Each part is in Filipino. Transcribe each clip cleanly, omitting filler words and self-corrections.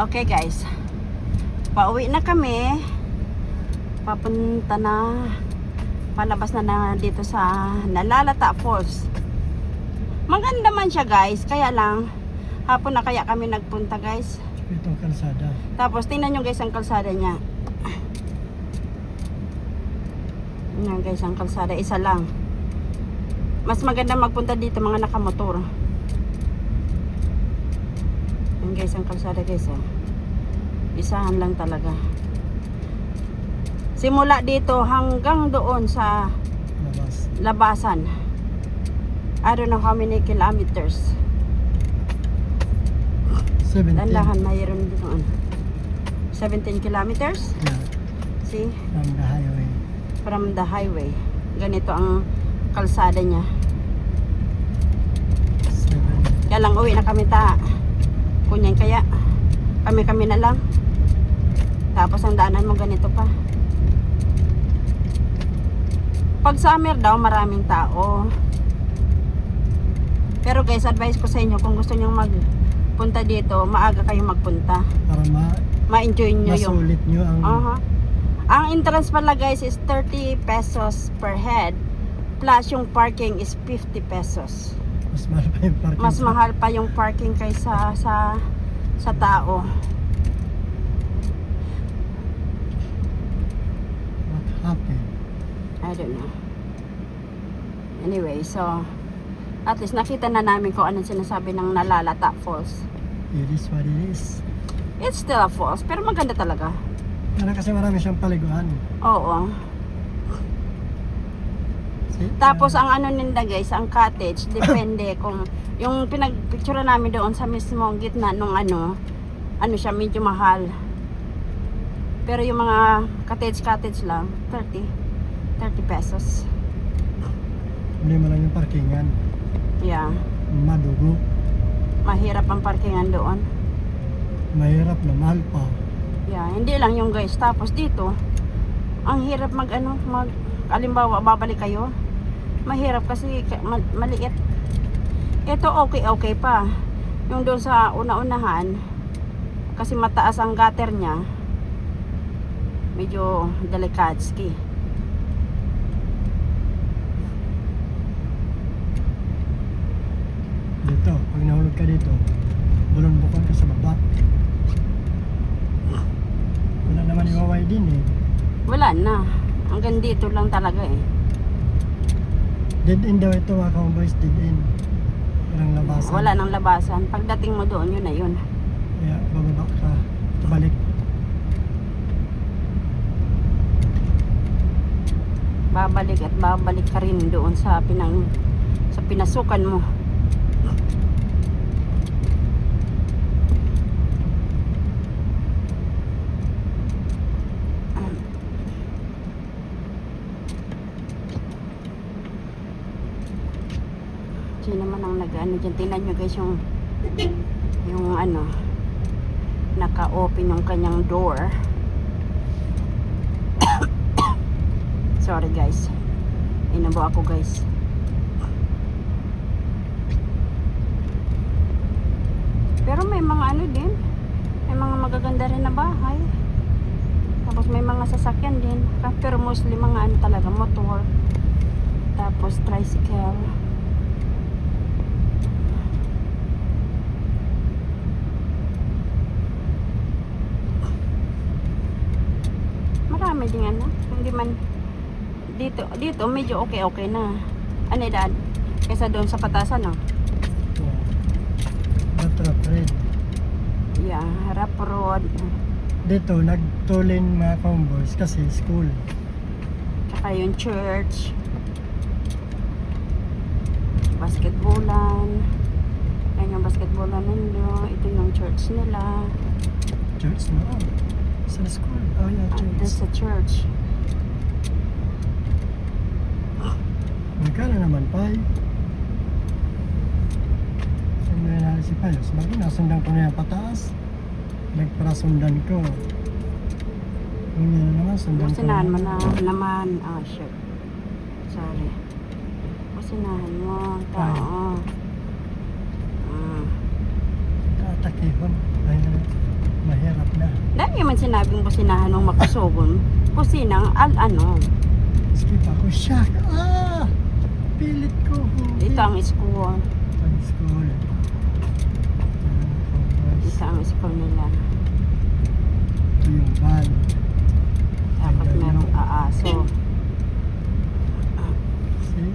Okay guys, pauwi na kami. Papunta na, palabas na dito sa Nalalata Falls. Maganda man siya guys, kaya lang hapon na kaya kami nagpunta guys. Itong kalsada. Tapos tingnan nyo guys ang kalsada niya. Yan guys ang kalsada, isa lang. Mas maganda magpunta dito mga nakamotor. Yan guys ang kalsada guys oh. Isahan lang talaga. Simula dito hanggang doon sa labasan. I don't know how many kilometers. 17. Dandahan mayroon dito ano. 17 kilometers. Yeah. See? From the highway. From the highway. Ganito ang kalsada niya. 7. Kaya lang uwi na kami ta. Kunyan kaya kami na lang. Tapos ang daanan mo ganito pa. Pag summer daw maraming tao. Pero guys, advice ko sa inyo kung gusto niyo magpunta dito, maaga kayong magpunta. Para ma-enjoy nyo yung masulit nyo ang ang entrance pala guys is 30 pesos per head. Plus yung parking is 50 pesos. mas mahal pa yung parking. Mas mahal pa yung parking kaysa sa tao. What happened? I don't know. Anyway, so at least nakita na namin kung anong sinasabi ng Nalalata Falls. It is what it is. It's still a falls, pero maganda talaga. Kaya kasi marami siyang paliguan. Oo. See? Tapos ang ano ninda guys, ang cottage, depende kung yung pinagpicture namin doon sa mismong gitna nung ano siya medyo mahal. Pero yung mga cottage lang, 30 pesos. Problema lang yung parkingan. Yeah. Madugo. Mahirap ang parkingan doon. Mahirap na mahal pa. Yeah, hindi lang yung guys. Tapos dito, ang hirap halimbawa, babalik kayo. Mahirap kasi maliit. Ito okay pa. Yung doon sa una-unahan, kasi mataas ang gutter niya. Medyo delikatski. Dito, pag nahulog ka dito, bulon-bukon ka sa baba. Wala naman iwaway din eh. Wala na. Hanggang dito lang talaga eh. Dead end daw ito mga boys, dead end. Walang labasan. Wala nang labasan. Pagdating mo doon, yun na yun. Kaya bababa ka, balik. Babalik at babalik ka rin doon sa pinasukan mo. Sino naman ang nag-ano dyan. Tingnan nyo guys yung ano, naka-open yung kanyang door. Sorry guys, inubo ako guys. Pero may mga ano din, may mga magaganda rin na bahay. Tapos may mga sasakyan din. Pero mostly mga ano talaga, motor. Tapos tricycle. Marami din ano, hindi man dito medyo okay na. Ano dad? Kaysa doon sa patasan no. Batrap red. Yeah, harap road. Dito, nagtulin mga boys kasi school. Tsaka yung church. Basketballan. Yan yung basketballan nila. Ito yung church nila. Church na sa school. Oh yeah, church. That's a church. Magkano naman, Pai? Saan na natin si Pai? Sabagay, nasundan ko na yan pataas. Nagparasundan ko. Kung yan na naman, sundan ko. Masinahan mo na naman. Oh, shit. Sorry. Masinahan mo. Tao. Tatakihon. Ay, mahirap. mahirap na. Dahil man sinabing businahan mong magkusugon. Kusinang ano. Skip ako, shock. Pilit ko. Ito ang school. Ang school. Ito ang school nila. Ito yung van. Tapos merong aaso. See?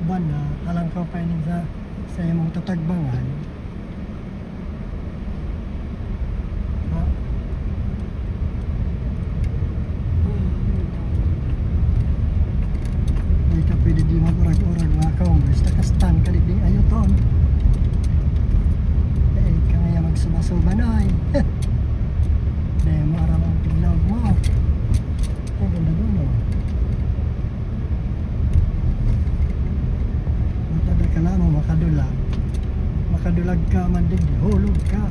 Van na, alang ko pa yun sa imong tatagbangan. Hindi ka pwede di mag-urag-urag mga kaunggos. Nakastan ka din ayoton. Eh, ka nga magsubasuba na ay. Dahil maaraw ang tiglaw mo. Ang ganda doon o. Matada ka lamang makadulag. Makadulag ka man din, hulog ka.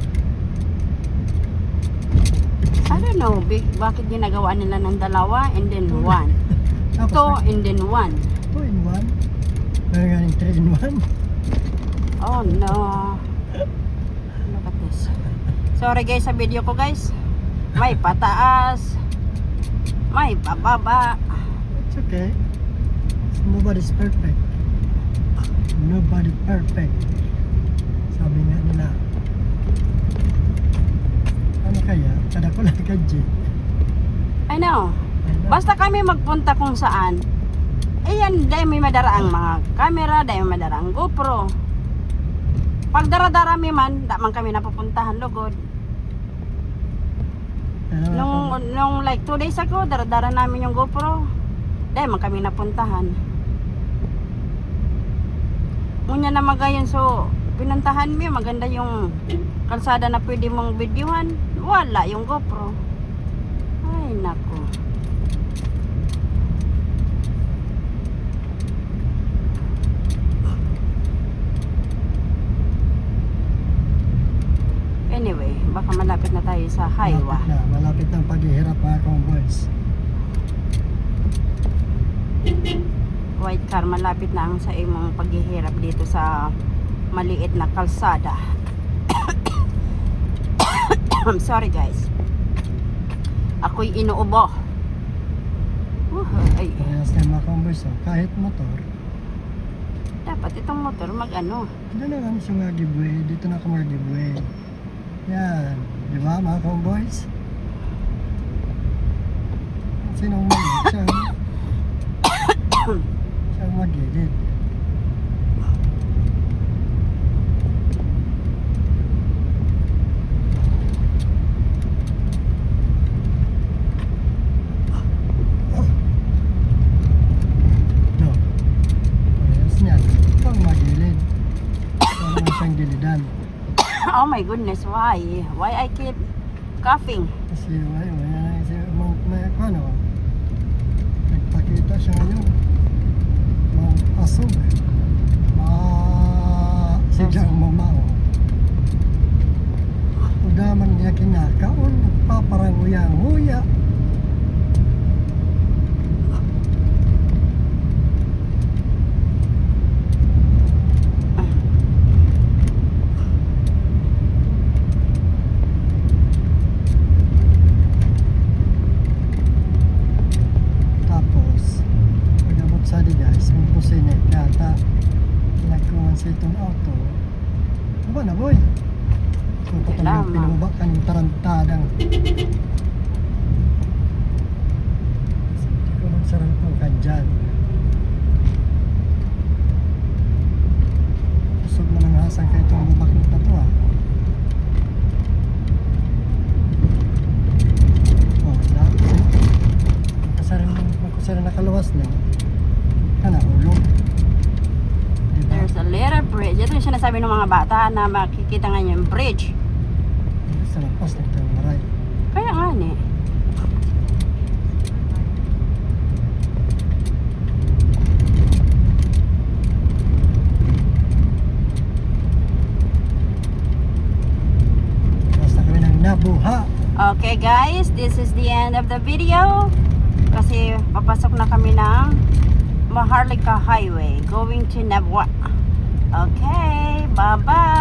I don't know, bakit ginagawa nila ng dalawa and then one. Two and then one. 2 in 1. Meron nga ng 3 in 1. Oh no. Look at this. Sorry guys sa video ko guys. May pataas. May pababa. It's okay. Nobody's perfect. Nobody perfect. Sabi nga nila. Ano kaya? Kada ko lang kadji. I know. Basta kami magpunta kung saan. Ayan, dahil may madaraang mga camera, dahil may madaraang GoPro. Pag dara-dara man, da man kami napupuntahan lugod. Nung like 2 days ago, dara-dara namin yung GoPro. Dahil man kami napuntahan. Ngunya na magayon, so pinuntahan mo, maganda yung kalsada na pwede mong videohan. Wala yung GoPro. Ay, nako. Anyway, baka malapit na tayo sa highway. Malapit na ang paghihirap mga convoys. White car, malapit na ang sa imong paghihirap dito sa maliit na kalsada. I'm sorry guys. Ako'y inuubo. Ay, Parehas na mga convoys. Kahit motor, dapat itong motor mag-ano. hindi na nga siya mga giveaway. Dito na ako mga giveaway. Yan. Di ba mga convoys? Sinong mag-edit? Siyang mag-edit. No. Parehas niyan. Pang mag-edit. Wala naman siyang gilidan. Oh my goodness, why? Why I keep coughing? Kasi wala na siya may ano. Nagpakita siya ngayon. Mga asog. Sigang mamao. Udaman niya kinakaon. Nagpaparanguya-nguya. Sa itong auto. Ano ba na boy? So patuloy pinubak ka ng tarantadang. Hindi ko magsaran po ka dyan. Usog mo nang hasang ka itong bubak na to Oh, magkasaran nakaluwas na. Hulog. There's a little bridge. Ito yung sinasabi ng mga bata na makikita nga yung bridge. Sa lapas na itong maray. Kaya nga ni. Basta kami ng nabuha. Okay guys, this is the end of the video. Kasi papasok na kami ng Maharlika Highway going to Nabwa. Okay, bye-bye.